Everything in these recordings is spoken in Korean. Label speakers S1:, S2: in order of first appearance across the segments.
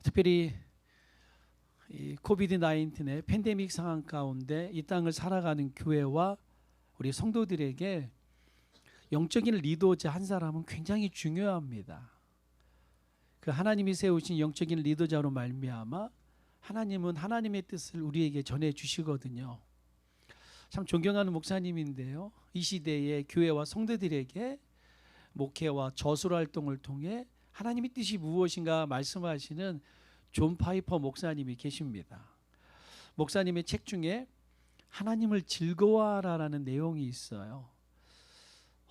S1: 특별히 이 코비드 19의 팬데믹 상황 가운데 이 땅을 살아가는 교회와 우리 성도들에게 영적인 리더자 한 사람은 굉장히 중요합니다. 그 하나님이 세우신 영적인 리더자로 말미암아 하나님은 하나님의 뜻을 우리에게 전해 주시거든요. 참 존경하는 목사님인데요, 이 시대의 교회와 성도들에게 목회와 저술 활동을 통해 하나님의 뜻이 무엇인가 말씀하시는 존 파이퍼 목사님이 계십니다. 목사님의 책 중에 하나님을 즐거워하라라는 내용이 있어요.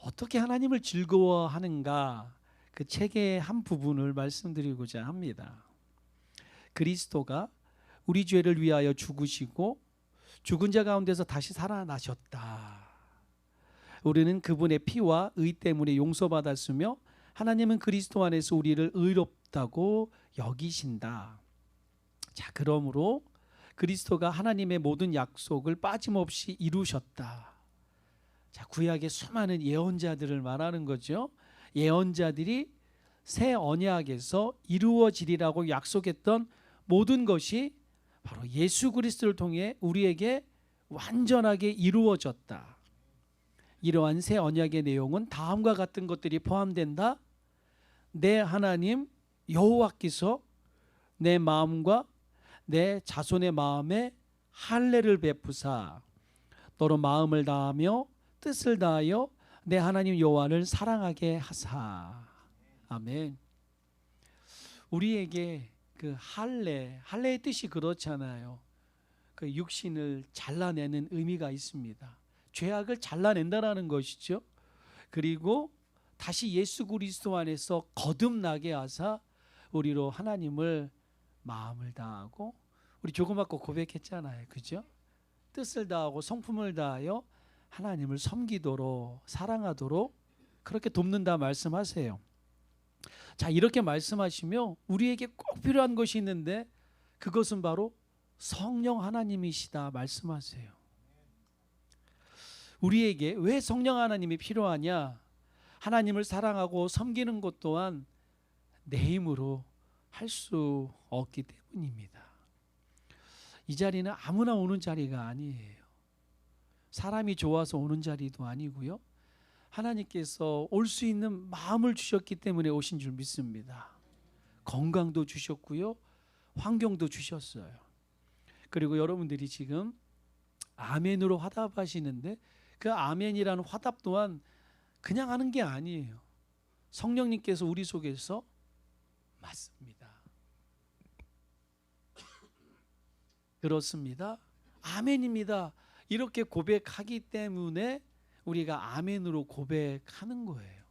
S1: 어떻게 하나님을 즐거워하는가, 그 책의 한 부분을 말씀드리고자 합니다. 그리스도가 우리 죄를 위하여 죽으시고 죽은 자 가운데서 다시 살아나셨다. 우리는 그분의 피와 의 때문에 용서받았으며 하나님은 그리스도 안에서 우리를 의롭다고 여기신다. 자, 그러므로 그리스도가 하나님의 모든 약속을 빠짐없이 이루셨다. 자, 구약의 수많은 예언자들을 말하는 거죠. 예언자들이 새 언약에서 이루어지리라고 약속했던 모든 것이 바로 예수 그리스도를 통해 우리에게 완전하게 이루어졌다. 이러한 새 언약의 내용은 다음과 같은 것들이 포함된다. 내 하나님 여호와께서 내 마음과 내 자손의 마음에 할례를 베푸사 너로 마음을 다하며 뜻을 다하여 내 하나님 여호와를 사랑하게 하사. 아멘. 우리에게 그 할례의 뜻이 그렇잖아요. 그 육신을 잘라내는 의미가 있습니다. 죄악을 잘라낸다라는 것이죠. 그리고 다시 예수 그리스도 안에서 거듭나게 하사 우리로 하나님을 마음을 다하고, 우리 조금 아까 고백했잖아요, 그죠? 뜻을 다하고 성품을 다하여 하나님을 섬기도록 사랑하도록 그렇게 돕는다 말씀하세요. 자, 이렇게 말씀하시며 우리에게 꼭 필요한 것이 있는데 그것은 바로 성령 하나님이시다 말씀하세요. 우리에게 왜 성령 하나님이 필요하냐? 하나님을 사랑하고 섬기는 것 또한 내 힘으로 할 수 없기 때문입니다. 이 자리는 아무나 오는 자리가 아니에요. 사람이 좋아서 오는 자리도 아니고요. 하나님께서 올 수 있는 마음을 주셨기 때문에 오신 줄 믿습니다. 건강도 주셨고요, 환경도 주셨어요. 그리고 여러분들이 지금 아멘으로 화답하시는데 그 아멘이라는 화답 또한 그냥 하는 게 아니에요. 성령님께서 우리 속에서 맞습니다, 그렇습니다, 아멘입니다, 이렇게 고백하기 때문에 우리가 아멘으로 고백하는 거예요.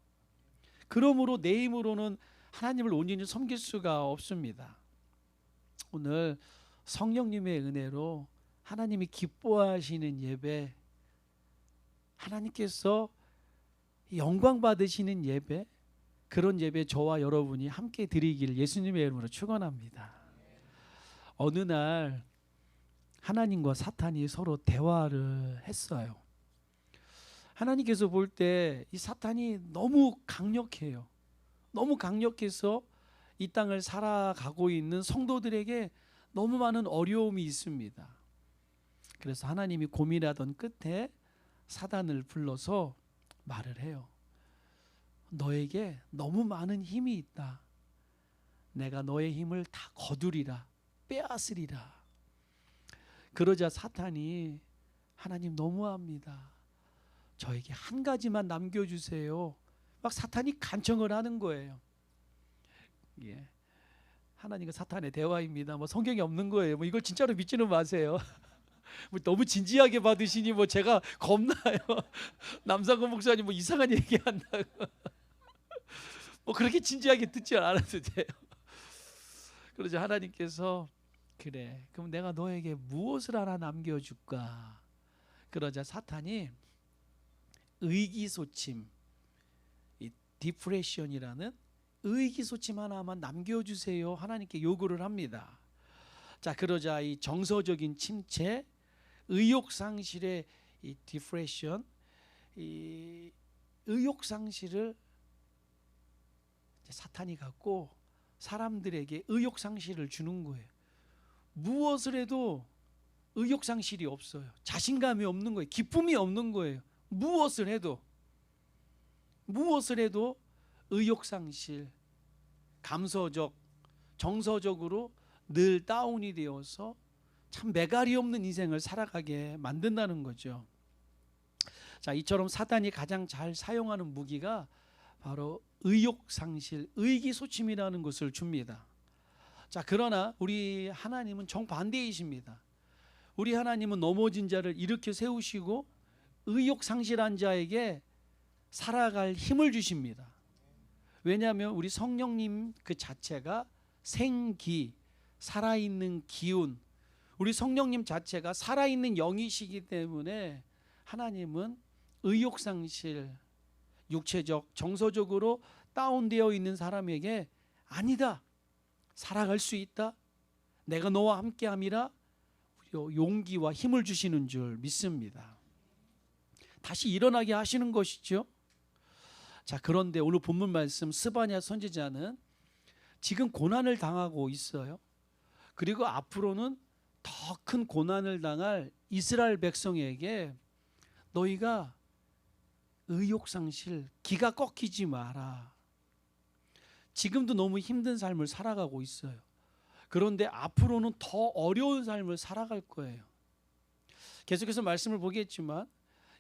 S1: 그러므로 내 힘으로는 하나님을 온전히 섬길 수가 없습니다. 오늘 성령님의 은혜로 하나님이 기뻐하시는 예배, 하나님께서 영광 받으시는 예배, 그런 예배 저와 여러분이 함께 드리기를 예수님의 이름으로 축원합니다. 어느 날 하나님과 사탄이 서로 대화를 했어요. 하나님께서 볼 때 이 사탄이 너무 강력해요. 너무 강력해서 이 땅을 살아가고 있는 성도들에게 너무 많은 어려움이 있습니다. 그래서 하나님이 고민하던 끝에 사단을 불러서 말을 해요. 너에게 너무 많은 힘이 있다. 내가 너의 힘을 다 거두리라, 빼앗으리라. 그러자 사탄이, 하나님 너무합니다, 저에게 한 가지만 남겨주세요. 막 사탄이 간청을 하는 거예요. 예. 하나님과 사탄의 대화입니다. 뭐 성경에 없는 거예요. 뭐 이걸 진짜로 믿지는 마세요. 뭐 너무 진지하게 받으시니 뭐 제가 겁나요. 남상권 목사님 뭐 이상한 얘기한다고. 뭐 그렇게 진지하게 듣지 않아도 돼요. 그러자 하나님께서, 그래, 그럼 내가 너에게 무엇을 하나 남겨줄까? 그러자 사탄이 의기소침, 이 디프레션이라는 의기소침 하나만 남겨주세요, 하나님께 요구를 합니다. 자, 그러자 이 정서적인 침체, 의욕상실의 이 디프레션, 이 의욕상실을 사탄이 갖고 사람들에게 의욕 상실을 주는 거예요. 무엇을 해도 의욕 상실이 없어요. 자신감이 없는 거예요. 기쁨이 없는 거예요. 무엇을 해도 의욕 상실, 감서적, 정서적으로 늘 다운이 되어서 참 매갈이 없는 인생을 살아가게 만든다는 거죠. 자, 이처럼 사단이 가장 잘 사용하는 무기가 바로 의욕 상실, 의기소침이라는 것을 줍니다. 자, 그러나 우리 하나님은 정반대이십니다. 우리 하나님은 넘어진 자를 일으켜 세우시고 의욕 상실한 자에게 살아갈 힘을 주십니다. 왜냐하면 우리 성령님 그 자체가 생기, 살아있는 기운, 우리 성령님 자체가 살아있는 영이시기 때문에 하나님은 의욕 상실, 육체적, 정서적으로 다운되어 있는 사람에게 아니다, 살아갈 수 있다, 내가 너와 함께함이라 용기와 힘을 주시는 줄 믿습니다. 다시 일어나게 하시는 것이죠. 자, 그런데 오늘 본문 말씀 스바냐 선지자는 지금 고난을 당하고 있어요. 그리고 앞으로는 더 큰 고난을 당할 이스라엘 백성에게 너희가 의욕 상실, 기가 꺾이지 마라. 지금도 너무 힘든 삶을 살아가고 있어요. 그런데 앞으로는 더 어려운 삶을 살아갈 거예요. 계속해서 말씀을 보겠지만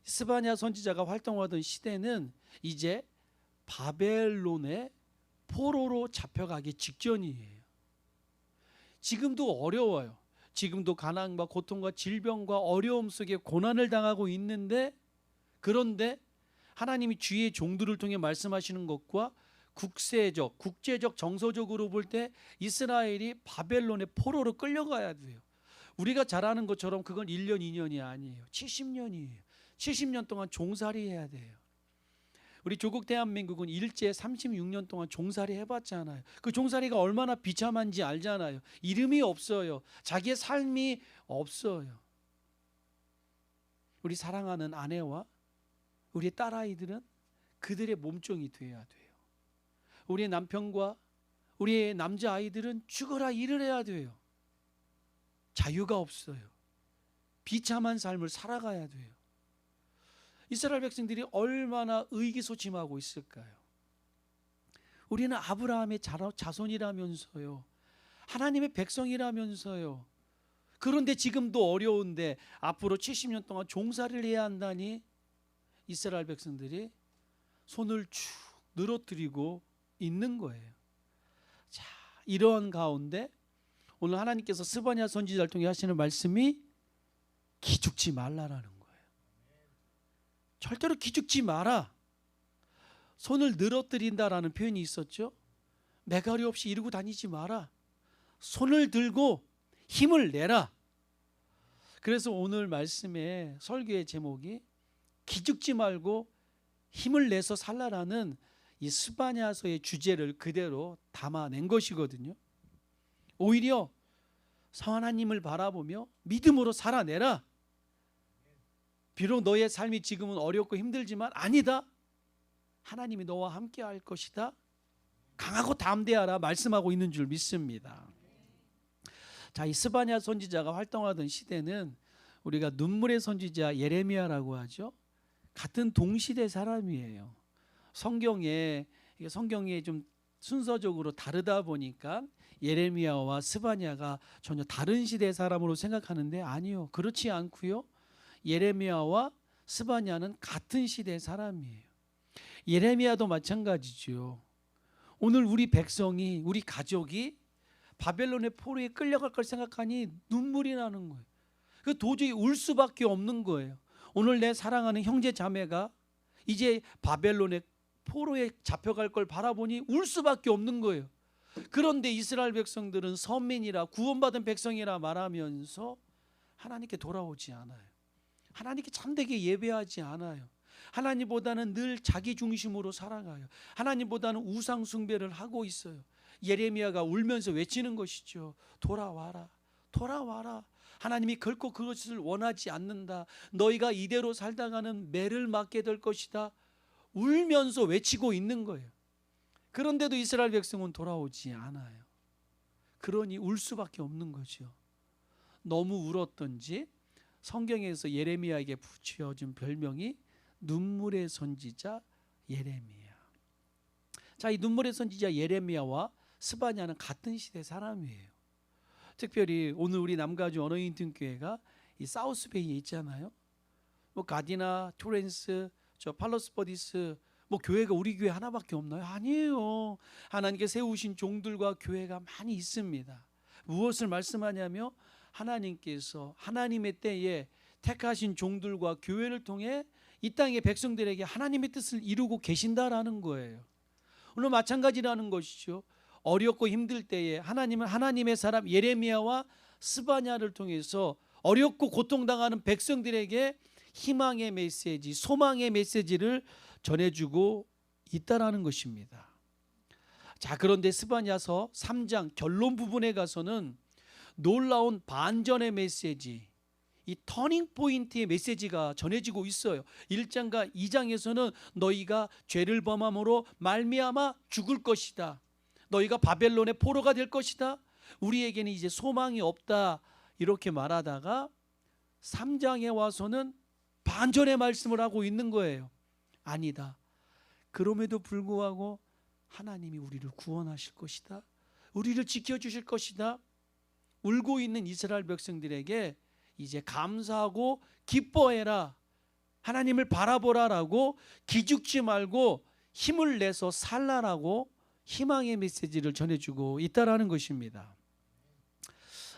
S1: 스바냐 선지자가 활동하던 시대는 이제 바벨론의 포로로 잡혀가기 직전이에요. 지금도 어려워요. 지금도 가난과 고통과 질병과 어려움 속에 고난을 당하고 있는데, 그런데 하나님이 주의 종들을 통해 말씀하시는 것과 국세적, 국제적, 정서적으로 볼 때 이스라엘이 바벨론의 포로로 끌려가야 돼요. 우리가 잘 아는 것처럼 그건 1년, 2년이 아니에요. 70년이에요. 70년 동안 종살이 해야 돼요. 우리 조국 대한민국은 일제 36년 동안 종살이 해봤잖아요. 그 종살이가 얼마나 비참한지 알잖아요. 이름이 없어요. 자기의 삶이 없어요. 우리 사랑하는 아내와 우리의 딸아이들은 그들의 몸종이 되어야 돼요. 우리의 남편과 우리의 남자아이들은 죽어라 일을 해야 돼요. 자유가 없어요. 비참한 삶을 살아가야 돼요. 이스라엘 백성들이 얼마나 의기소침하고 있을까요? 우리는 아브라함의 자손이라면서요, 하나님의 백성이라면서요. 그런데 지금도 어려운데 앞으로 70년 동안 종살이를 해야 한다니 이스라엘 백성들이 손을 쭉 늘어뜨리고 있는 거예요. 자, 이러한 가운데 오늘 하나님께서 스바냐 선지자를 통해 하시는 말씀이 기죽지 말라라는 거예요. 절대로 기죽지 마라. 손을 늘어뜨린다라는 표현이 있었죠. 매가리 없이 이러고 다니지 마라. 손을 들고 힘을 내라. 그래서 오늘 말씀의 설교의 제목이 기죽지 말고 힘을 내서 살라라는 이 스바냐서의 주제를 그대로 담아낸 것이거든요. 오히려 하나님을 바라보며 믿음으로 살아내라. 비록 너의 삶이 지금은 어렵고 힘들지만 아니다, 하나님이 너와 함께 할 것이다, 강하고 담대하라 말씀하고 있는 줄 믿습니다. 자, 이 스바냐 선지자가 활동하던 시대는 우리가 눈물의 선지자 예레미야라고 하죠. 같은 동시대 사람이에요. 성경에 좀 순서적으로 다르다 보니까 예레미야와 스바냐가 전혀 다른 시대의 사람으로 생각하는데 아니요, 그렇지 않고요. 예레미야와 스바냐는 같은 시대의 사람이에요. 예레미야도 마찬가지죠. 오늘 우리 백성이, 우리 가족이 바벨론의 포로에 끌려갈 걸 생각하니 눈물이 나는 거예요. 그 도저히 울 수밖에 없는 거예요. 오늘 내 사랑하는 형제 자매가 이제 바벨론의 포로에 잡혀갈 걸 바라보니 울 수밖에 없는 거예요. 그런데 이스라엘 백성들은 선민이라 구원받은 백성이라 말하면서 하나님께 돌아오지 않아요. 하나님께 참되게 예배하지 않아요. 하나님보다는 늘 자기 중심으로 살아가요. 하나님보다는 우상 숭배를 하고 있어요. 예레미야가 울면서 외치는 것이죠. 돌아와라, 돌아와라. 하나님이 결코 그것을 원하지 않는다. 너희가 이대로 살다가는 매를 맞게 될 것이다. 울면서 외치고 있는 거예요. 그런데도 이스라엘 백성은 돌아오지 않아요. 그러니 울 수밖에 없는 거죠. 너무 울었던지 성경에서 예레미야에게 붙여준 별명이 눈물의 선지자 예레미야. 자, 이 눈물의 선지자 예레미야와 스바냐는 같은 시대 사람이에요. 특별히 오늘 우리 남가주 언어인 등교회가 이 사우스베이에 있잖아요. 뭐 가디나, 토렌스, 저 팔로스버디스, 뭐 교회가 우리 교회 하나밖에 없나요? 아니에요. 하나님께 세우신 종들과 교회가 많이 있습니다. 무엇을 말씀하냐며 하나님께서 하나님의 때에 택하신 종들과 교회를 통해 이 땅의 백성들에게 하나님의 뜻을 이루고 계신다라는 거예요. 오늘 마찬가지라는 것이죠. 어렵고 힘들 때에 하나님은 하나님의 사람 예레미야와 스바냐를 통해서 어렵고 고통당하는 백성들에게 희망의 메시지, 소망의 메시지를 전해주고 있다라는 것입니다. 자, 그런데 스바냐서 3장 결론 부분에 가서는 놀라운 반전의 메시지, 이 터닝 포인트의 메시지가 전해지고 있어요. 1장과 2장에서는 너희가 죄를 범함으로 말미암아 죽을 것이다. 너희가 바벨론의 포로가 될 것이다. 우리에게는 이제 소망이 없다. 이렇게 말하다가 3장에 와서는 반전의 말씀을 하고 있는 거예요. 아니다. 그럼에도 불구하고 하나님이 우리를 구원하실 것이다. 우리를 지켜주실 것이다. 울고 있는 이스라엘 백성들에게 이제 감사하고 기뻐해라. 하나님을 바라보라라고 기죽지 말고 힘을 내서 살라라고 희망의 메시지를 전해주고 있다라는 것입니다.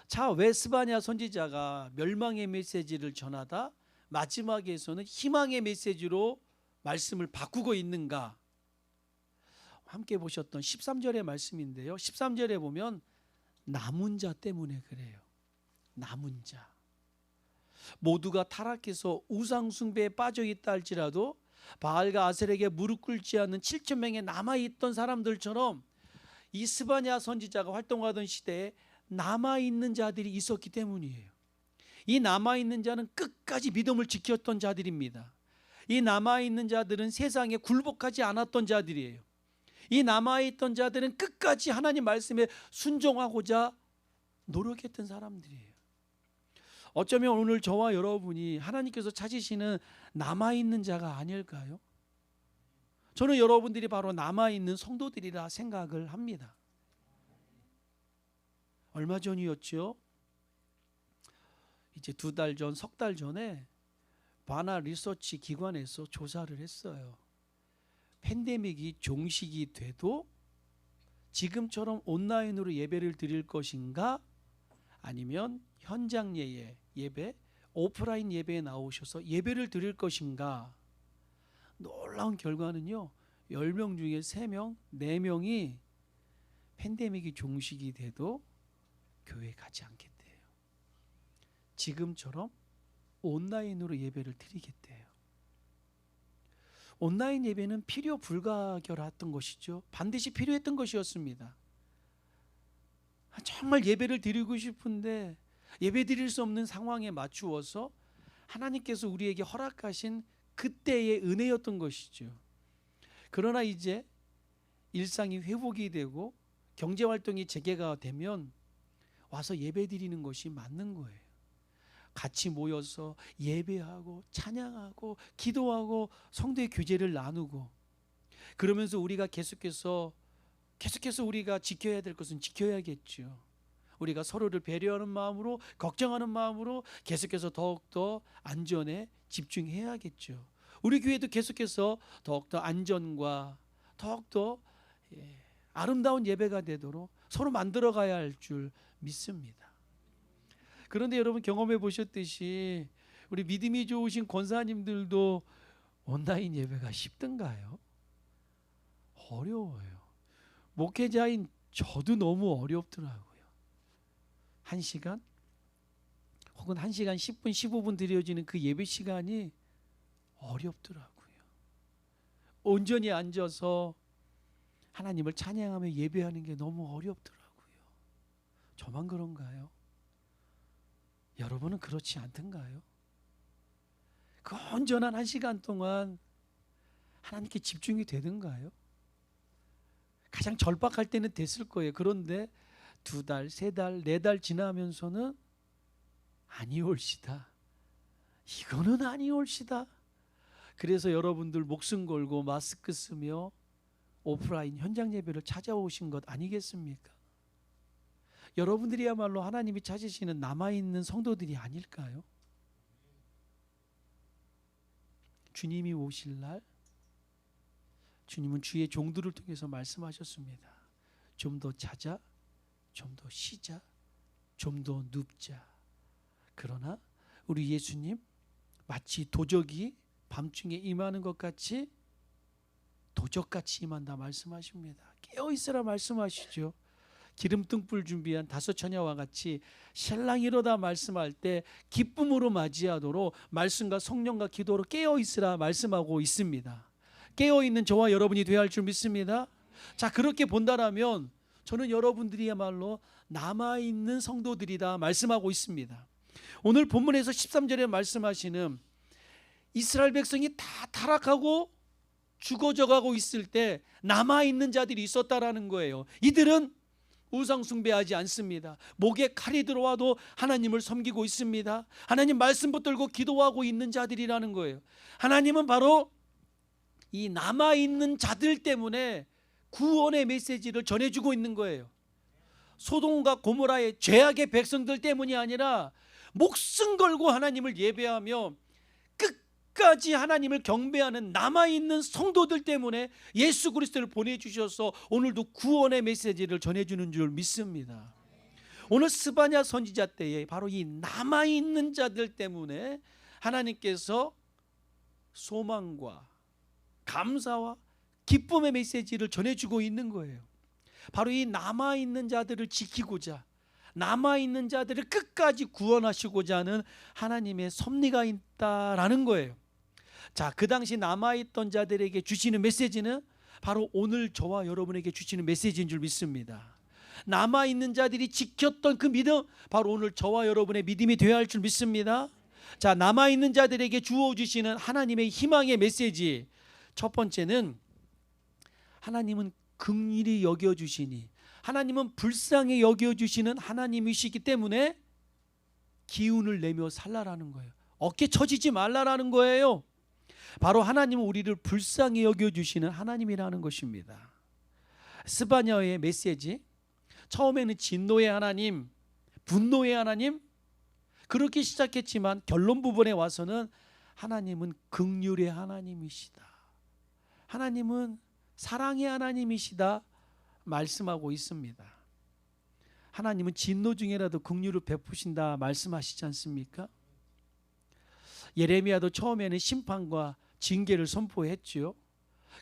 S1: 자, 왜 스바냐 선지자가 멸망의 메시지를 전하다 마지막에서는 희망의 메시지로 말씀을 바꾸고 있는가? 함께 보셨던 13절의 말씀인데요. 13절에 보면 남은 자 때문에 그래요. 남은 자. 모두가 타락해서 우상 숭배에 빠져 있다 할지라도 바알과 아셀에게 무릎 꿇지 않는 7천 명의 남아있던 사람들처럼 이 스바냐 선지자가 활동하던 시대에 남아있는 자들이 있었기 때문이에요. 이 남아있는 자는 끝까지 믿음을 지켰던 자들입니다. 이 남아있는 자들은 세상에 굴복하지 않았던 자들이에요. 이 남아있던 자들은 끝까지 하나님 말씀에 순종하고자 노력했던 사람들이에요. 어쩌면 오늘 저와 여러분이 하나님께서 찾으시는 남아있는 자가 아닐까요? 저는 여러분들이 바로 남아있는 성도들이라 생각을 합니다. 얼마 전이었죠? 이제 2달 전, 석 달 전에 바나 리서치 기관에서 조사를 했어요. 팬데믹이 종식이 돼도 지금처럼 온라인으로 예배를 드릴 것인가? 아니면 현장 예배, 오프라인 예배에 나오셔서 예배를 드릴 것인가? 놀라운 결과는요. 10명 중에 3명, 4명이 팬데믹이 종식이 돼도 교회에 가지 않겠대요. 지금처럼 온라인으로 예배를 드리겠대요. 온라인 예배는 필요 불가결했던 것이죠. 반드시 필요했던 것이었습니다. 정말 예배를 드리고 싶은데 예배 드릴 수 없는 상황에 맞추어서 하나님께서 우리에게 허락하신 그때의 은혜였던 것이죠. 그러나 이제 일상이 회복이 되고 경제활동이 재개가 되면 와서 예배 드리는 것이 맞는 거예요. 같이 모여서 예배하고 찬양하고 기도하고 성도의 교제를 나누고 그러면서 우리가 계속해서 우리가 지켜야 될 것은 지켜야겠죠. 우리가 서로를 배려하는 마음으로 걱정하는 마음으로 계속해서 더욱더 안전에 집중해야겠죠. 우리 교회도 계속해서 더욱더 안전과 더욱더 아름다운 예배가 되도록 서로 만들어가야 할 줄 믿습니다. 그런데 여러분 경험해 보셨듯이 우리 믿음이 좋으신 권사님들도 온라인 예배가 쉽던가요? 어려워요. 목회자인 저도 너무 어렵더라고요. 1시간 혹은 1시간 10분 15분 드려지는 그 예배 시간이 어렵더라고요. 온전히 앉아서 하나님을 찬양하며 예배하는 게 너무 어렵더라고요. 저만 그런가요? 여러분은 그렇지 않던가요? 그 온전한 1시간 동안 하나님께 집중이 되던가요? 가장 절박할 때는 됐을 거예요. 그런데 2달, 3달, 4달 지나면서는 아니올시다. 이거는 아니올시다. 그래서 여러분들 목숨 걸고 마스크 쓰며 오프라인 현장 예배를 찾아오신 것 아니겠습니까? 여러분들이야말로 하나님이 찾으시는 남아있는 성도들이 아닐까요? 주님이 오실 날 주님은 주의 종들을 통해서 말씀하셨습니다. 좀 더 자자, 좀 더 쉬자, 좀 더 눕자. 그러나 우리 예수님 마치 도적이 밤중에 임하는 것 같이 도적같이 임한다 말씀하십니다. 깨어있으라 말씀하시죠. 기름등불 준비한 5처녀와 같이 신랑이로다 말씀할 때 기쁨으로 맞이하도록 말씀과 성령과 기도로 깨어있으라 말씀하고 있습니다. 깨어있는 저와 여러분이 되어야 할 줄 믿습니다. 자, 그렇게 본다라면 저는 여러분들이야말로 남아있는 성도들이다 말씀하고 있습니다. 오늘 본문에서 13절에 말씀하시는 이스라엘 백성이 다 타락하고 죽어져가고 있을 때 남아있는 자들이 있었다라는 거예요. 이들은 우상 숭배하지 않습니다. 목에 칼이 들어와도 하나님을 섬기고 있습니다. 하나님 말씀 붙들고 기도하고 있는 자들이라는 거예요. 하나님은 바로 이 남아있는 자들 때문에 구원의 메시지를 전해주고 있는 거예요. 소돔과 고모라의 죄악의 백성들 때문이 아니라 목숨 걸고 하나님을 예배하며 끝까지 하나님을 경배하는 남아있는 성도들 때문에 예수 그리스도를 보내주셔서 오늘도 구원의 메시지를 전해주는 줄 믿습니다. 오늘 스바냐 선지자 때에 바로 이 남아있는 자들 때문에 하나님께서 소망과 감사와 기쁨의 메시지를 전해주고 있는 거예요. 바로 이 남아있는 자들을 지키고자, 남아있는 자들을 끝까지 구원하시고자 하는 하나님의 섭리가 있다라는 거예요. 자, 그 당시 남아있던 자들에게 주시는 메시지는 바로 오늘 저와 여러분에게 주시는 메시지인 줄 믿습니다. 남아있는 자들이 지켰던 그 믿음, 바로 오늘 저와 여러분의 믿음이 되어야 할 줄 믿습니다. 자, 남아있는 자들에게 주어주시는 하나님의 희망의 메시지, 첫 번째는 하나님은 긍휼히 여겨주시니, 하나님은 불쌍히 여겨주시는 하나님이시기 때문에 기운을 내며 살라라는 거예요. 어깨 처지지 말라라는 거예요. 바로 하나님은 우리를 불쌍히 여겨주시는 하나님이라는 것입니다. 스바냐의 메시지, 처음에는 진노의 하나님, 분노의 하나님, 그렇게 시작했지만 결론 부분에 와서는 하나님은 긍휼의 하나님이시다, 하나님은 사랑의 하나님이시다 말씀하고 있습니다. 하나님은 진노 중에라도 긍휼을 베푸신다 말씀하시지 않습니까? 예레미야도 처음에는 심판과 징계를 선포했죠.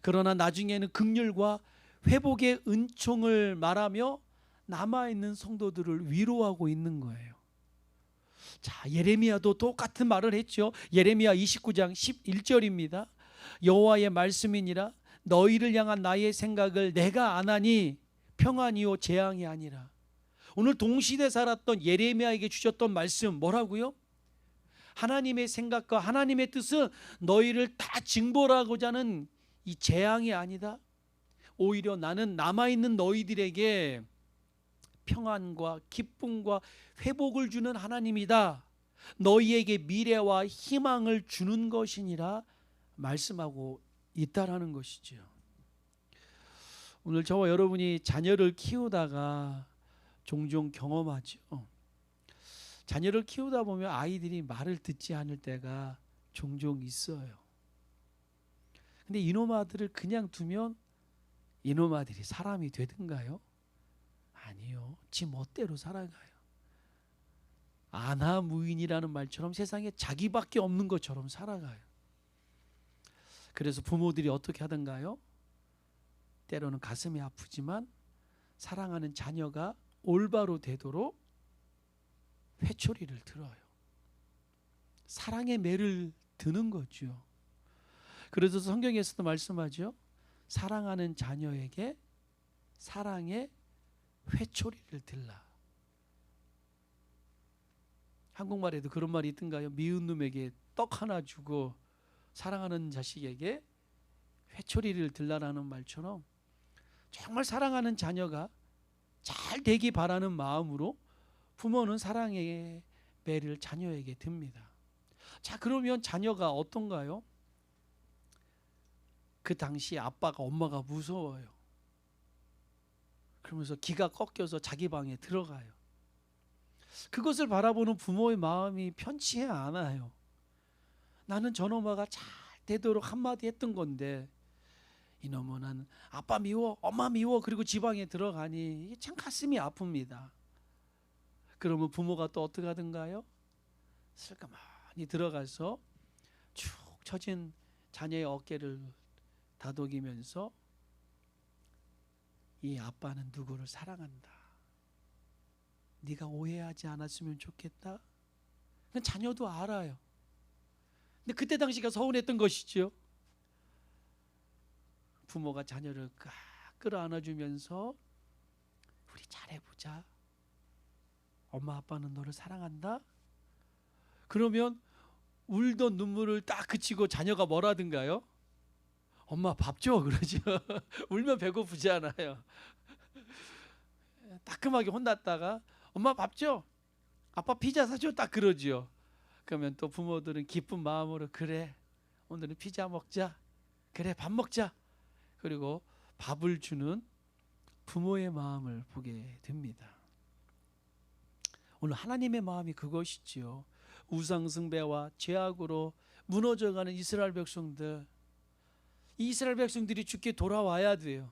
S1: 그러나 나중에는 긍휼과 회복의 은총을 말하며 남아있는 성도들을 위로하고 있는 거예요. 자, 예레미야도 똑같은 말을 했죠. 예레미야 29장 11절입니다. 여호와의 말씀이니라 너희를 향한 나의 생각을 내가 아나니 평안이요 재앙이 아니라. 오늘 동시대 살았던 예레미야에게 주셨던 말씀 뭐라고요? 하나님의 생각과 하나님의 뜻은 너희를 다 징벌하고자 하는 이 재앙이 아니다. 오히려 나는 남아있는 너희들에게 평안과 기쁨과 회복을 주는 하나님이다. 너희에게 미래와 희망을 주는 것이니라 말씀하고 있다라는 것이죠. 오늘 저와 여러분이 자녀를 키우다가 종종 경험하죠. 자녀를 키우다 보면 아이들이 말을 듣지 않을 때가 종종 있어요. 근데 이놈 아들을 그냥 두면 이놈 아들이 사람이 되든가요? 아니요. 지 멋대로 살아가요. 아나무인이라는 말처럼 세상에 자기밖에 없는 것처럼 살아가요. 그래서 부모들이 어떻게 하던가요? 때로는 가슴이 아프지만 사랑하는 자녀가 올바로 되도록 회초리를 들어요. 사랑의 매를 드는 거죠. 그래서 성경에서도 말씀하죠. 사랑하는 자녀에게 사랑의 회초리를 들라. 한국말에도 그런 말이 있던가요? 미운 놈에게 떡 하나 주고 사랑하는 자식에게 회초리를 들라라는 말처럼 정말 사랑하는 자녀가 잘 되기 바라는 마음으로 부모는 사랑의 배를 자녀에게 듭니다. 자, 그러면 자녀가 어떤가요? 그 당시 아빠가 엄마가 무서워요. 그러면서 기가 꺾여서 자기 방에 들어가요. 그것을 바라보는 부모의 마음이 편치 않아요. 나는 저놈아가 잘 되도록 한마디 했던 건데 이놈은 난 아빠 미워, 엄마 미워, 그리고 지방에 들어가니 이게 참 가슴이 아픕니다. 그러면 부모가 또 어떻게 하던가요? 슬그머니 들어가서 축 처진 자녀의 어깨를 다독이면서 이 아빠는 누구를 사랑한다. 네가 오해하지 않았으면 좋겠다. 자녀도 알아요. 근데 그때 당시가 서운했던 것이죠. 부모가 자녀를 꽉 끌어안아주면서 우리 잘해보자. 엄마 아빠는 너를 사랑한다. 그러면 울던 눈물을 딱 그치고 자녀가 뭐라든가요? 엄마 밥 줘 그러죠. 울면 배고프지 않아요. 따끔하게 혼났다가 엄마 밥 줘, 아빠 피자 사줘, 딱 그러죠. 그러면 또 부모들은 기쁜 마음으로 그래 오늘은 피자 먹자, 그래 밥 먹자, 그리고 밥을 주는 부모의 마음을 보게 됩니다. 오늘 하나님의 마음이 그것이지요. 우상숭배와 죄악으로 무너져가는 이스라엘 백성들, 이 이스라엘 백성들이 주께 돌아와야 돼요.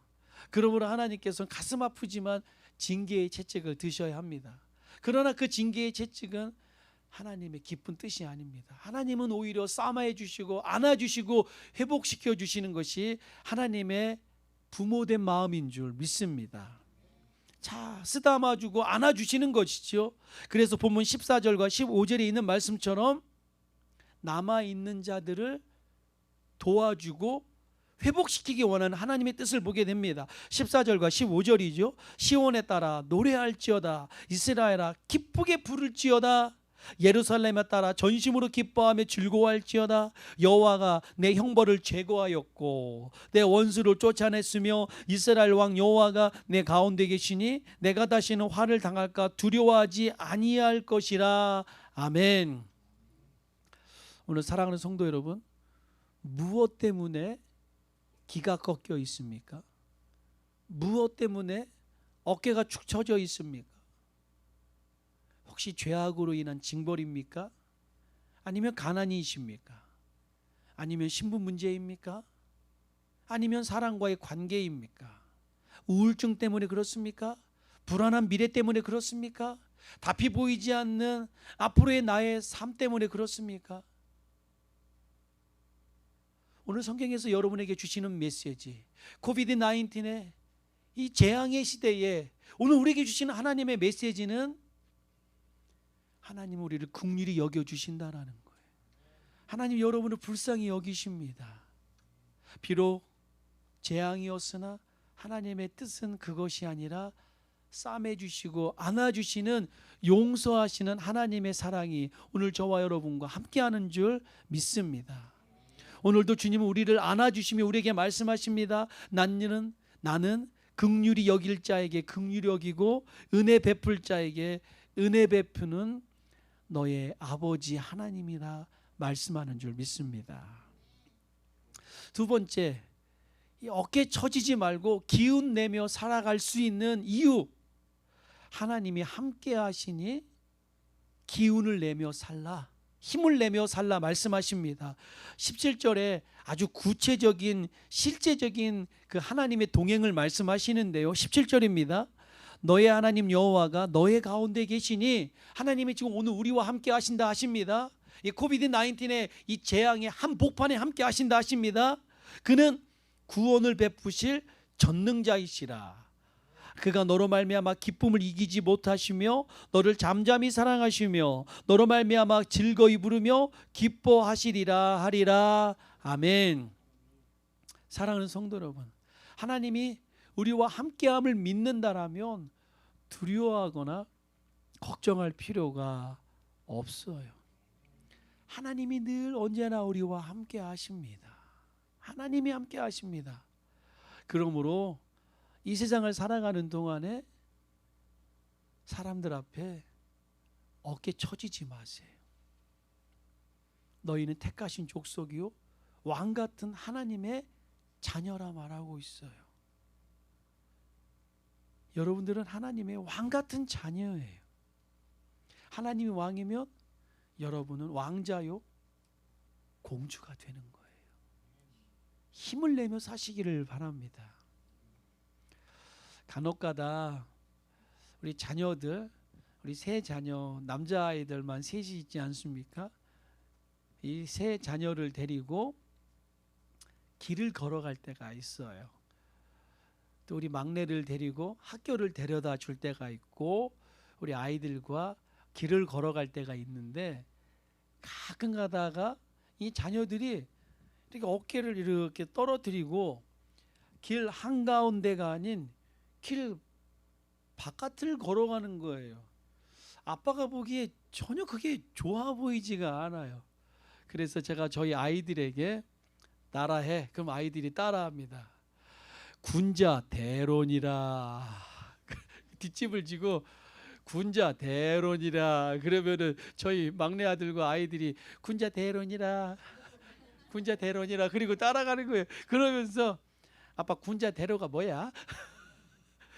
S1: 그러므로 하나님께서는 가슴 아프지만 징계의 채찍을 드셔야 합니다. 그러나 그 징계의 채찍은 하나님의 기쁜 뜻이 아닙니다. 하나님은 오히려 싸매해 주시고 안아주시고 회복시켜 주시는 것이 하나님의 부모된 마음인 줄 믿습니다. 자, 쓰다마주고 안아주시는 것이죠. 그래서 본문 14절과 15절에 있는 말씀처럼 남아있는 자들을 도와주고 회복시키기 원하는 하나님의 뜻을 보게 됩니다. 14절과 15절이죠. 시온에 따라 노래할지어다, 이스라엘아 기쁘게 부를지어다, 예루살렘에 따라 전심으로 기뻐하며 즐거워할지어다. 여호와가 내 형벌을 제거하였고 내 원수를 쫓아냈으며 이스라엘 왕 여호와가 내 가운데 계시니 내가 다시는 화를 당할까 두려워하지 아니할 것이라. 아멘. 오늘 사랑하는 성도 여러분, 무엇 때문에 기가 꺾여 있습니까? 무엇 때문에 어깨가 축 처져 있습니까? 혹시 죄악으로 인한 징벌입니까? 아니면 가난이십니까? 아니면 신분 문제입니까? 아니면 사람과의 관계입니까? 우울증 때문에 그렇습니까? 불안한 미래 때문에 그렇습니까? 답이 보이지 않는 앞으로의 나의 삶 때문에 그렇습니까? 오늘 성경에서 여러분에게 주시는 메시지, 코비드 19의 이 재앙의 시대에 오늘 우리에게 주시는 하나님의 메시지는 하나님 우리를 긍휼히 여겨주신다라는 거예요. 하나님 여러분을 불쌍히 여기십니다. 비록 재앙이었으나 하나님의 뜻은 그것이 아니라 싸매주시고 안아주시는, 용서하시는 하나님의 사랑이 오늘 저와 여러분과 함께하는 줄 믿습니다. 오늘도 주님은 우리를 안아주시며 우리에게 말씀하십니다. 나는 긍휼히 여길 자에게 긍휼히 여기고 은혜 베풀 자에게 은혜 베푸는 너의 아버지 하나님이라 말씀하는 줄 믿습니다. 두 번째, 어깨 처지지 말고 기운 내며 살아갈 수 있는 이유, 하나님이 함께 하시니 기운을 내며 살라, 힘을 내며 살라 말씀하십니다. 17절에 아주 구체적인 실제적인 그 하나님의 동행을 말씀하시는데요. 17절입니다. 너의 하나님 여호와가 너의 가운데 계시니, 하나님이 지금 오늘 우리와 함께 하신다 하십니다. 이 코비드 19의 이 재앙의 한복판에 함께 하신다 하십니다. 그는 구원을 베푸실 전능자이시라. 그가 너로 말미암아 기쁨을 이기지 못하시며 너를 잠잠히 사랑하시며 너로 말미암아 즐거이 부르며 기뻐하시리라 하리라. 아멘. 사랑하는 성도 여러분, 하나님이 우리와 함께함을 믿는다라면 두려워하거나 걱정할 필요가 없어요. 하나님이 늘 언제나 우리와 함께 하십니다. 하나님이 함께 하십니다. 그러므로 이 세상을 살아가는 동안에 사람들 앞에 어깨 처지지 마세요. 너희는 택하신 족속이요 왕 같은 하나님의 자녀라 말하고 있어요. 여러분들은 하나님의 왕 같은 자녀예요. 하나님이 왕이면 여러분은 왕자요 공주가 되는 거예요. 힘을 내며 사시기를 바랍니다. 간혹가다 우리 자녀들, 우리 세 자녀, 남자아이들만 셋이 있지 않습니까? 이 세 자녀를 데리고 길을 걸어갈 때가 있어요. 또 우리 막내를 데리고 학교를 데려다 줄 때가 있고 우리 아이들과 길을 걸어갈 때가 있는데 가끔 가다가 이 자녀들이 이렇게 어깨를 이렇게 떨어뜨리고 길 한가운데가 아닌 길 바깥을 걸어가는 거예요. 아빠가 보기에 전혀 그게 좋아 보이지가 않아요. 그래서 제가 저희 아이들에게 따라해. 그럼 아이들이 따라합니다. 군자 대론이라. 뒷집을 지고 군자 대론이라. 그러면은 저희 막내 아들과 아이들이 군자 대론이라. 군자 대론이라. 그리고 따라가는 거예요. 그러면서 아빠 군자 대로가 뭐야?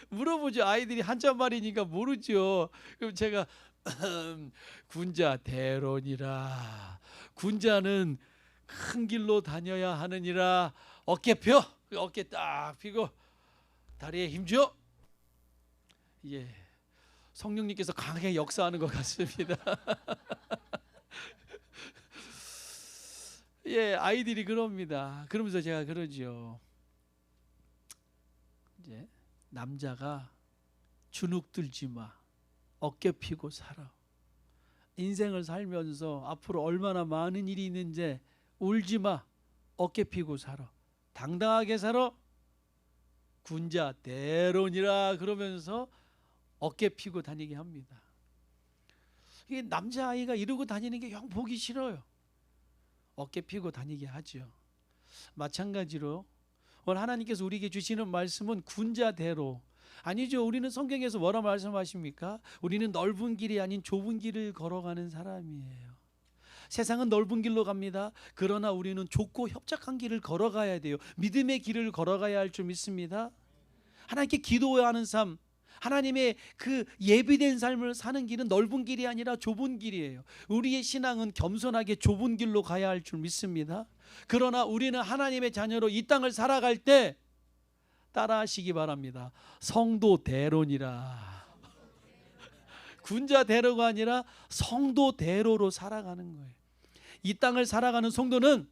S1: 물어보죠. 아이들이 한자말이니까 모르죠. 그럼 제가 군자 대론이라. 군자는 큰 길로 다녀야 하느니라. 어깨 펴. 어깨 딱 펴고 다리에 힘줘. 예, 성령님께서 강하게 역사하는 것 같습니다. 예, 아이들이 그럽니다. 그러면서 제가 그러죠. 이제 남자가 주눅 들지 마. 어깨 펴고 살아. 인생을 살면서 앞으로 얼마나 많은 일이 있는지 울지 마. 어깨 펴고 살아. 당당하게 살아. 군자 대론이라. 그러면서 어깨 펴고 다니게 합니다. 이게 남자아이가 이러고 다니는 게 영 보기 싫어요. 어깨 펴고 다니게 하죠. 마찬가지로 오늘 하나님께서 우리에게 주시는 말씀은 군자대로. 아니죠. 우리는 성경에서 뭐라 말씀하십니까? 우리는 넓은 길이 아닌 좁은 길을 걸어가는 사람이에요. 세상은 넓은 길로 갑니다. 그러나 우리는 좁고 협착한 길을 걸어가야 돼요. 믿음의 길을 걸어가야 할 줄 믿습니다. 하나님께 기도하는 삶, 하나님의 그 예비된 삶을 사는 길은 넓은 길이 아니라 좁은 길이에요. 우리의 신앙은 겸손하게 좁은 길로 가야 할 줄 믿습니다. 그러나 우리는 하나님의 자녀로 이 땅을 살아갈 때 따라하시기 바랍니다. 성도 대론이라. 군자 대로가 아니라 성도 대로로 살아가는 거예요. 이 땅을 살아가는 성도는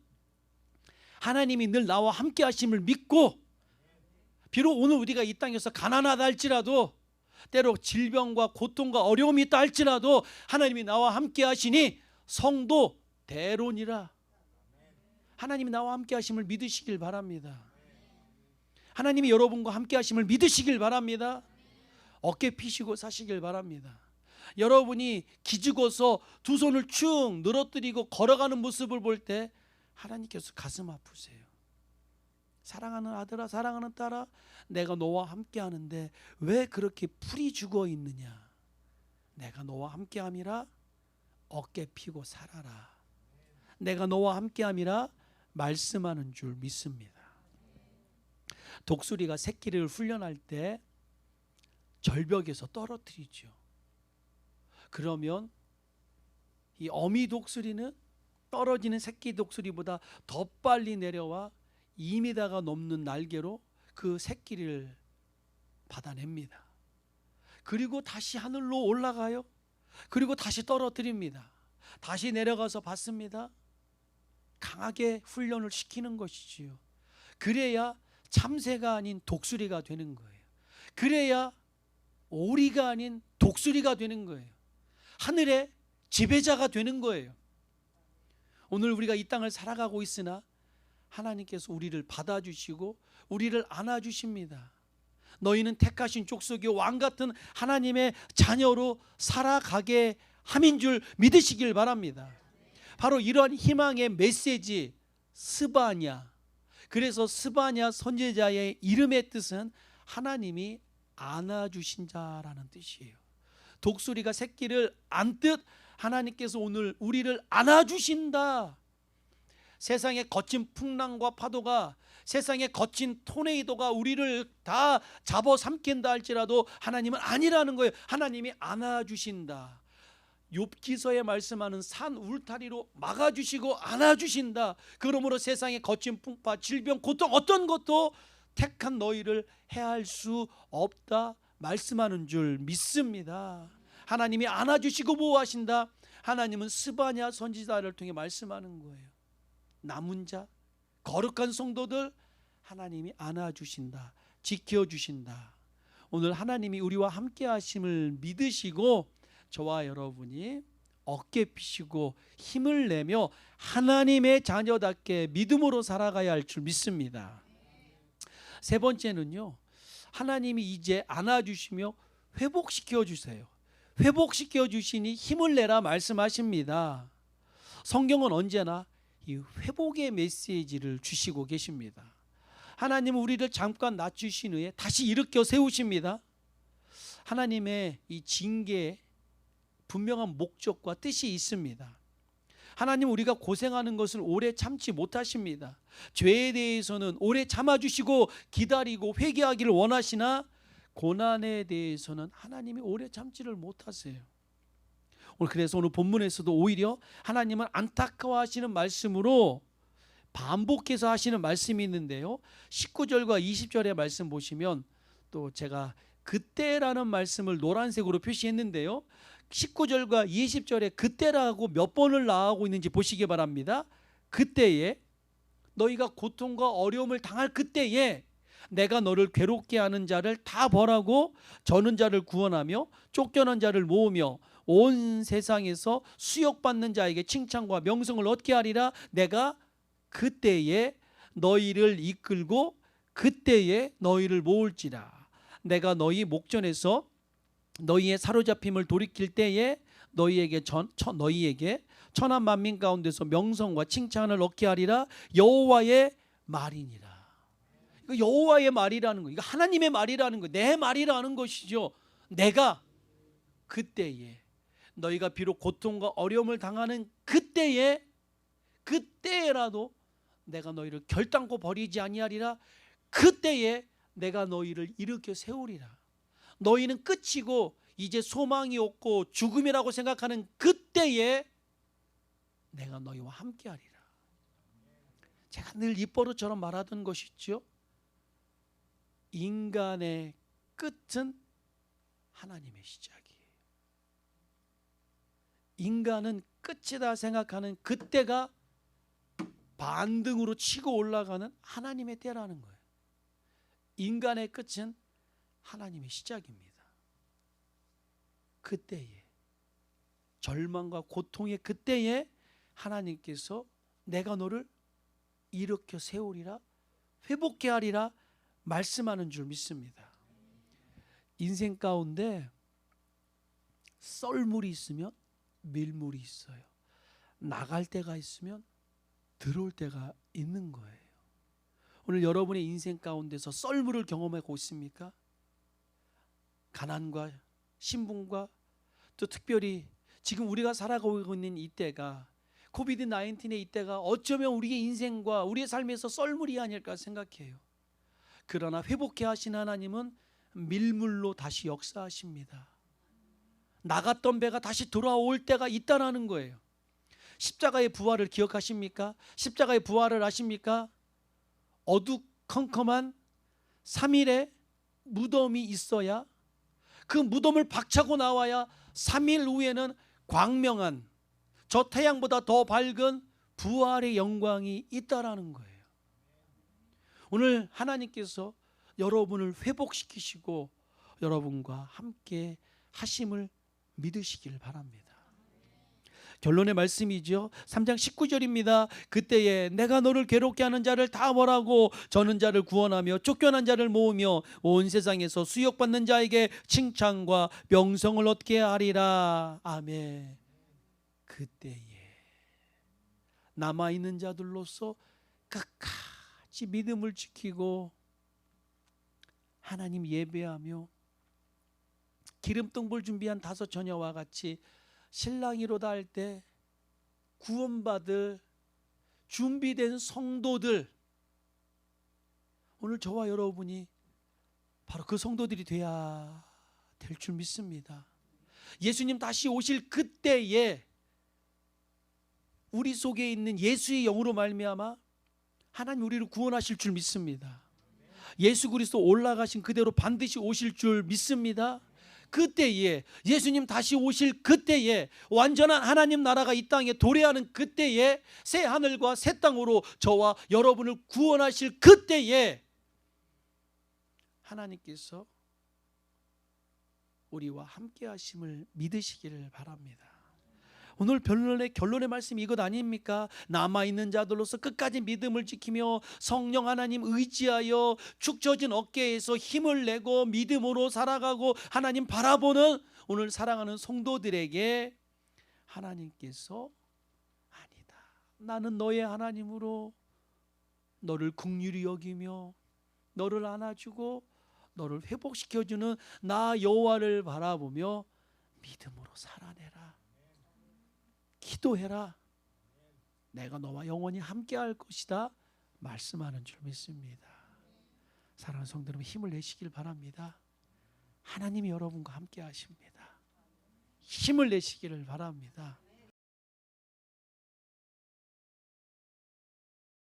S1: 하나님이 늘 나와 함께 하심을 믿고, 비록 오늘 우리가 이 땅에서 가난하다 할지라도, 때로 질병과 고통과 어려움이 있다 할지라도 하나님이 나와 함께 하시니 성도 대론이라. 하나님이 나와 함께 하심을 믿으시길 바랍니다. 하나님이 여러분과 함께 하심을 믿으시길 바랍니다. 어깨 피시고 사시길 바랍니다. 여러분이 기죽어서 두 손을 축 늘어뜨리고 걸어가는 모습을 볼 때 하나님께서 가슴 아프세요. 사랑하는 아들아, 사랑하는 딸아, 내가 너와 함께 하는데 왜 그렇게 풀이 죽어 있느냐. 내가 너와 함께 함이라 어깨 피고 살아라. 내가 너와 함께 함이라 말씀하는 줄 믿습니다. 독수리가 새끼를 훈련할 때 절벽에서 떨어뜨리죠. 그러면 이 어미 독수리는 떨어지는 새끼 독수리보다 더 빨리 내려와 2m가 넘는 날개로 그 새끼를 받아냅니다. 그리고 다시 하늘로 올라가요. 그리고 다시 떨어뜨립니다. 다시 내려가서 받습니다. 강하게 훈련을 시키는 것이지요. 그래야 참새가 아닌 독수리가 되는 거예요. 그래야 오리가 아닌 독수리가 되는 거예요. 하늘의 지배자가 되는 거예요. 오늘 우리가 이 땅을 살아가고 있으나 하나님께서 우리를 받아주시고 우리를 안아주십니다. 너희는 택하신 족속이요 왕 같은 하나님의 자녀로 살아가게 함인 줄 믿으시길 바랍니다. 바로 이러한 희망의 메시지 스바냐. 그래서 스바냐 선지자의 이름의 뜻은 하나님이 안아주신 자라는 뜻이에요. 독수리가 새끼를 안듯 하나님께서 오늘 우리를 안아주신다. 세상의 거친 풍랑과 파도가, 세상의 거친 토네이도가 우리를 다 잡아삼킨다 할지라도 하나님은 아니라는 거예요. 하나님이 안아주신다. 욥기서에 말씀하는 산 울타리로 막아주시고 안아주신다. 그러므로 세상의 거친 풍파, 질병, 고통 어떤 것도 택한 너희를 해할 수 없다 말씀하는 줄 믿습니다. 하나님이 안아주시고 보호하신다. 하나님은 스바냐 선지자를 통해 말씀하는 거예요. 남은 자, 거룩한 성도들 하나님이 안아주신다, 지켜주신다. 오늘 하나님이 우리와 함께 하심을 믿으시고 저와 여러분이 어깨 피시고 힘을 내며 하나님의 자녀답게 믿음으로 살아가야 할 줄 믿습니다. 세 번째는요, 하나님이 이제 안아주시며 회복시켜 주세요. 회복시켜 주시니 힘을 내라 말씀하십니다. 성경은 언제나 이 회복의 메시지를 주시고 계십니다. 하나님은 우리를 잠깐 낮추신 후에 다시 일으켜 세우십니다. 하나님의 이 징계에 분명한 목적과 뜻이 있습니다. 하나님 우리가 고생하는 것을 오래 참지 못하십니다. 죄에 대해서는 오래 참아주시고 기다리고 회개하기를 원하시나 고난에 대해서는 하나님이 오래 참지를 못하세요. 그래서 오늘 본문에서도 오히려 하나님은 안타까워하시는 말씀으로 반복해서 하시는 말씀이 있는데요, 19절과 20절의 말씀 보시면 또 제가 그때라는 말씀을 노란색으로 표시했는데요, 19절과 20절에 그때라고 몇 번을 나오고 있는지 보시기 바랍니다. 그때에, 너희가 고통과 어려움을 당할 그때에 내가 너를 괴롭게 하는 자를 다 벌하고 저는 자를 구원하며 쫓겨난 자를 모으며 온 세상에서 수욕받는 자에게 칭찬과 명성을 얻게 하리라. 내가 그때에 너희를 이끌고 그때에 너희를 모을지라. 내가 너희 목전에서 너희의 사로잡힘을 돌이킬 때에 너희에게 천한 만민 가운데서 명성과 칭찬을 얻게 하리라. 여호와의 말이니라. 이거 여호와의 말이라는 거, 이거 하나님의 말이라는 거, 내 말이라는 것이죠. 내가 그때에, 너희가 비록 고통과 어려움을 당하는 그때에라도 내가 너희를 결단코 버리지 아니하리라. 그때에 내가 너희를 일으켜 세우리라. 너희는 끝이고 이제 소망이 없고 죽음이라고 생각하는 그때에 내가 너희와 함께하리라. 제가 늘 입버릇처럼 말하던 것이죠. 인간의 끝은 하나님의 시작이에요. 인간은 끝이다 생각하는 그때가 반등으로 치고 올라가는 하나님의 때라는 거예요. 인간의 끝은 하나님의 시작입니다. 그때에, 절망과 고통의 그때에 하나님께서 내가 너를 일으켜 세우리라, 회복케 하리라 말씀하는 줄 믿습니다. 인생 가운데 썰물이 있으면 밀물이 있어요. 나갈 때가 있으면 들어올 때가 있는 거예요. 오늘 여러분의 인생 가운데서 썰물을 경험하고 있습니까? 가난과 신분과 또 특별히 지금 우리가 살아가고 있는 이때가, 코비드 19의 이때가 어쩌면 우리의 인생과 우리의 삶에서 썰물이 아닐까 생각해요. 그러나 회복해 하신 하나님은 밀물로 다시 역사하십니다. 나갔던 배가 다시 돌아올 때가 있다라는 거예요. 십자가의 부활을 기억하십니까? 십자가의 부활을 아십니까? 어두컴컴한 3일의 무덤이 있어야, 그 무덤을 박차고 나와야 3일 후에는 광명한, 저 태양보다 더 밝은 부활의 영광이 있다라는 거예요. 오늘 하나님께서 여러분을 회복시키시고 여러분과 함께 하심을 믿으시길 바랍니다. 결론의 말씀이죠. 3장 19절입니다. 그때에 내가 너를 괴롭게 하는 자를 다 벌하고 저는 자를 구원하며 쫓겨난 자를 모으며 온 세상에서 수욕받는 자에게 칭찬과 명성을 얻게 하리라. 아멘. 그때에 남아있는 자들로서 끝까지 믿음을 지키고 하나님 예배하며 기름등불 준비한 5 처녀와 같이 신랑이로다 할 때 구원받을 준비된 성도들, 오늘 저와 여러분이 바로 그 성도들이 돼야 될 줄 믿습니다. 예수님 다시 오실 그때에 우리 속에 있는 예수의 영으로 말미암아 하나님 우리를 구원하실 줄 믿습니다. 예수 그리스도 올라가신 그대로 반드시 오실 줄 믿습니다. 그때에, 예수님 다시 오실 그때에, 완전한 하나님 나라가 이 땅에 도래하는 그때에, 새 하늘과 새 땅으로 저와 여러분을 구원하실 그때에 하나님께서 우리와 함께 하심을 믿으시기를 바랍니다. 오늘 결론의 말씀이 이것 아닙니까? 남아있는 자들로서 끝까지 믿음을 지키며 성령 하나님 의지하여 축 처진 어깨에서 힘을 내고 믿음으로 살아가고 하나님 바라보는 오늘 사랑하는 성도들에게 하나님께서 아니다, 나는 너의 하나님으로 너를 긍휼히 여기며 너를 안아주고 너를 회복시켜주는 나 여호와를 바라보며 믿음으로 살아내라, 기도해라, 내가 너와 영원히 함께할 것이다 말씀하는 줄 믿습니다. 사랑하는 성도 여러분, 힘을 내시길 바랍니다. 하나님이 여러분과 함께 하십니다. 힘을 내시기를 바랍니다.